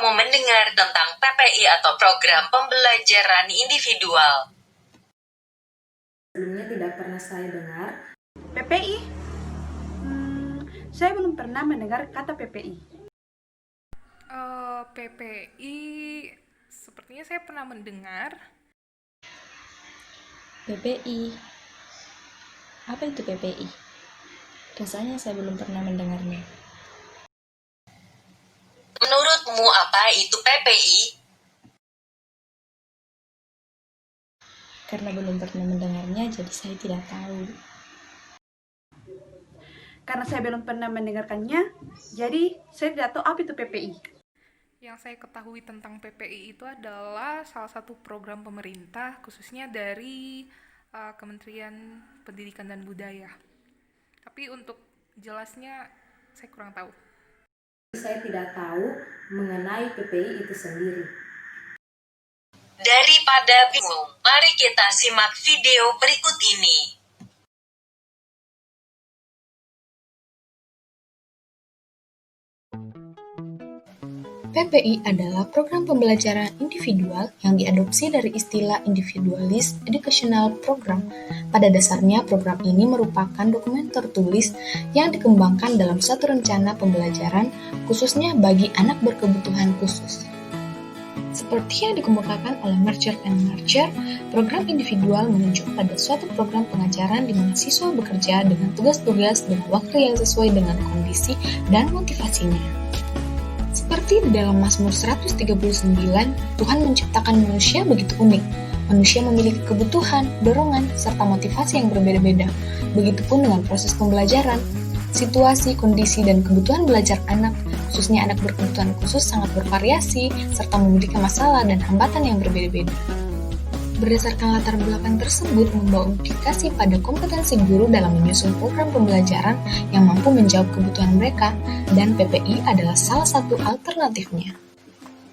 kamu mendengar tentang PPI atau Program Pembelajaran Individual. Sebelumnya tidak pernah saya dengar. PPI? Saya belum pernah mendengar kata PPI. PPI, sepertinya saya pernah mendengar. PPI. Apa itu PPI? Rasanya saya belum pernah mendengarnya. Menurutmu apa itu PPI? Karena belum pernah mendengarnya, jadi saya tidak tahu. Karena saya belum pernah mendengarkannya, jadi saya tidak tahu apa itu PPI. Yang saya ketahui tentang PPI itu adalah salah satu program pemerintah, khususnya dari Kementerian Pendidikan dan Budaya. Tapi untuk jelasnya, saya kurang tahu. Saya tidak tahu mengenai PPI itu sendiri. Daripada bingung, mari kita simak video berikut ini. PPI adalah program pembelajaran individual yang diadopsi dari istilah Individualist Educational Program. Pada dasarnya, program ini merupakan dokumen tertulis yang dikembangkan dalam suatu rencana pembelajaran, khususnya bagi anak berkebutuhan khusus. Seperti yang dikemukakan oleh Mercer and Mercer, program individual menunjuk pada suatu program pengajaran di mana siswa bekerja dengan tugas-tugas dengan waktu yang sesuai dengan kondisi dan motivasinya. Seperti di dalam Mazmur 139, Tuhan menciptakan manusia begitu unik. Manusia memiliki kebutuhan, dorongan, serta motivasi yang berbeda-beda. Begitupun dengan proses pembelajaran. Situasi, kondisi, dan kebutuhan belajar anak, khususnya anak berkebutuhan khusus, sangat bervariasi, serta memiliki masalah dan hambatan yang berbeda-beda. Berdasarkan latar belakang tersebut membawa implikasi pada kompetensi guru dalam menyusun program pembelajaran yang mampu menjawab kebutuhan mereka, dan PPI adalah salah satu alternatifnya.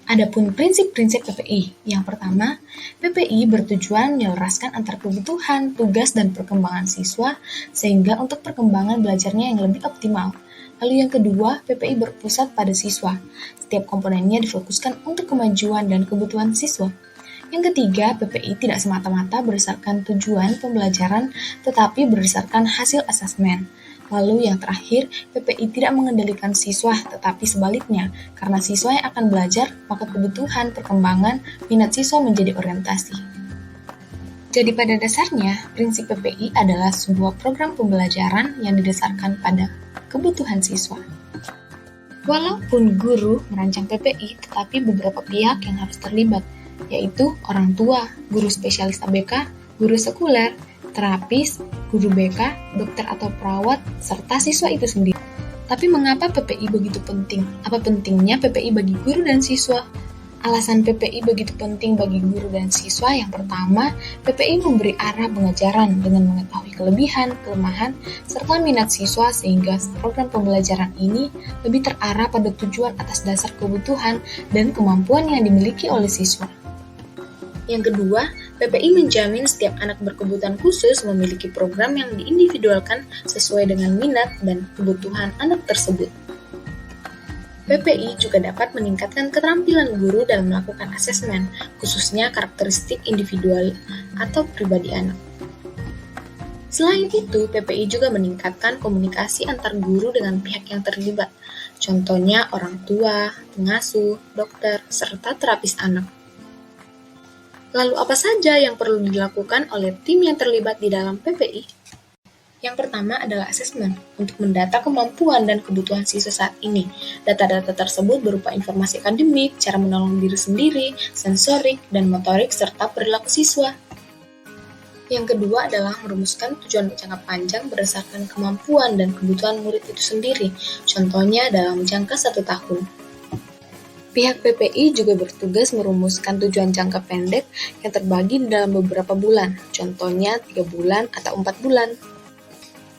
Adapun prinsip-prinsip PPI, yang pertama, PPI bertujuan menyelaraskan antar kebutuhan, tugas, dan perkembangan siswa sehingga untuk perkembangan belajarnya yang lebih optimal. Lalu yang kedua, PPI berpusat pada siswa. Setiap komponennya difokuskan untuk kemajuan dan kebutuhan siswa. Yang ketiga, PPI tidak semata-mata berdasarkan tujuan pembelajaran, tetapi berdasarkan hasil asesmen. Lalu yang terakhir, PPI tidak mengendalikan siswa, tetapi sebaliknya, karena siswa yang akan belajar, maka kebutuhan, perkembangan, minat siswa menjadi orientasi. Jadi pada dasarnya, prinsip PPI adalah sebuah program pembelajaran yang didasarkan pada kebutuhan siswa. Walaupun guru merancang PPI, tetapi beberapa pihak yang harus terlibat, yaitu orang tua, guru spesialis ABK, guru sekuler, terapis, guru BK, dokter atau perawat, serta siswa itu sendiri. Tapi mengapa PPI begitu penting? Apa pentingnya PPI bagi guru dan siswa? Alasan PPI begitu penting bagi guru dan siswa yang pertama, PPI memberi arah pengajaran dengan mengetahui kelebihan, kelemahan, serta minat siswa sehingga program pembelajaran ini lebih terarah pada tujuan atas dasar kebutuhan dan kemampuan yang dimiliki oleh siswa. Yang kedua, PPI menjamin setiap anak berkebutuhan khusus memiliki program yang diindividualkan sesuai dengan minat dan kebutuhan anak tersebut. PPI juga dapat meningkatkan keterampilan guru dalam melakukan asesmen, khususnya karakteristik individual atau pribadi anak. Selain itu, PPI juga meningkatkan komunikasi antar guru dengan pihak yang terlibat, contohnya orang tua, pengasuh, dokter, serta terapis anak. Lalu apa saja yang perlu dilakukan oleh tim yang terlibat di dalam PPI? Yang pertama adalah asesmen, untuk mendata kemampuan dan kebutuhan siswa saat ini. Data-data tersebut berupa informasi akademik, cara menolong diri sendiri, sensorik, dan motorik, serta perilaku siswa. Yang kedua adalah merumuskan tujuan jangka panjang berdasarkan kemampuan dan kebutuhan murid itu sendiri, contohnya dalam jangka 1 tahun. Pihak PPI juga bertugas merumuskan tujuan jangka pendek yang terbagi di dalam beberapa bulan, contohnya 3 bulan atau 4 bulan.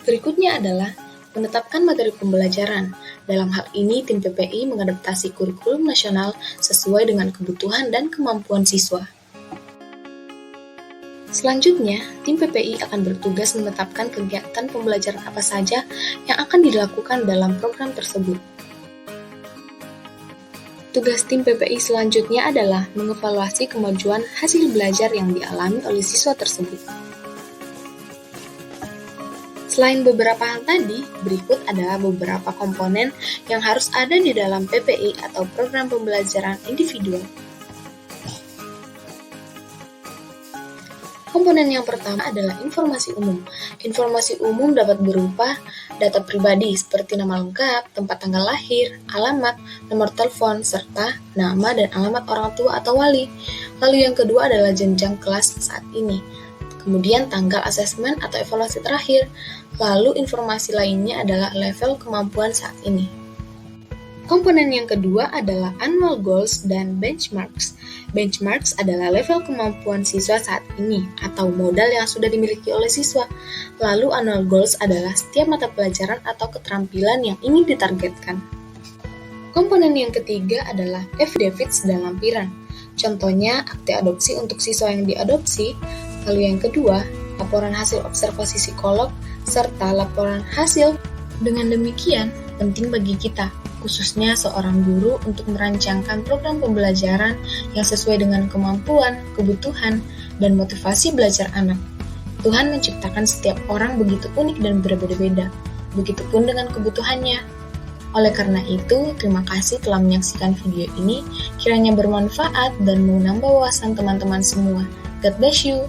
Berikutnya adalah menetapkan materi pembelajaran. Dalam hal ini, tim PPI mengadaptasi kurikulum nasional sesuai dengan kebutuhan dan kemampuan siswa. Selanjutnya, tim PPI akan bertugas menetapkan kegiatan pembelajaran apa saja yang akan dilakukan dalam program tersebut. Tugas tim PPI selanjutnya adalah mengevaluasi kemajuan hasil belajar yang dialami oleh siswa tersebut. Selain beberapa hal tadi, berikut adalah beberapa komponen yang harus ada di dalam PPI atau program pembelajaran individual. Komponen yang pertama adalah informasi umum. Informasi umum dapat berupa data pribadi seperti nama lengkap, tempat tanggal lahir, alamat, nomor telepon, serta nama dan alamat orang tua atau wali. Lalu yang kedua adalah jenjang kelas saat ini. Kemudian tanggal asesmen atau evaluasi terakhir. Lalu informasi lainnya adalah level kemampuan saat ini. Komponen yang kedua adalah annual goals dan benchmarks. Benchmarks adalah level kemampuan siswa saat ini atau modal yang sudah dimiliki oleh siswa. Lalu annual goals adalah setiap mata pelajaran atau keterampilan yang ingin ditargetkan. Komponen yang ketiga adalah affidavits dan lampiran. Contohnya akte adopsi untuk siswa yang diadopsi. Lalu yang kedua, laporan hasil observasi psikolog serta laporan hasil. Dengan demikian, penting bagi kita, khususnya seorang guru, untuk merancangkan program pembelajaran yang sesuai dengan kemampuan, kebutuhan, dan motivasi belajar anak. Tuhan menciptakan setiap orang begitu unik dan berbeda-beda, begitupun dengan kebutuhannya. Oleh karena itu, terima kasih telah menyaksikan video ini, kiranya bermanfaat dan menambah wawasan teman-teman semua. God bless you!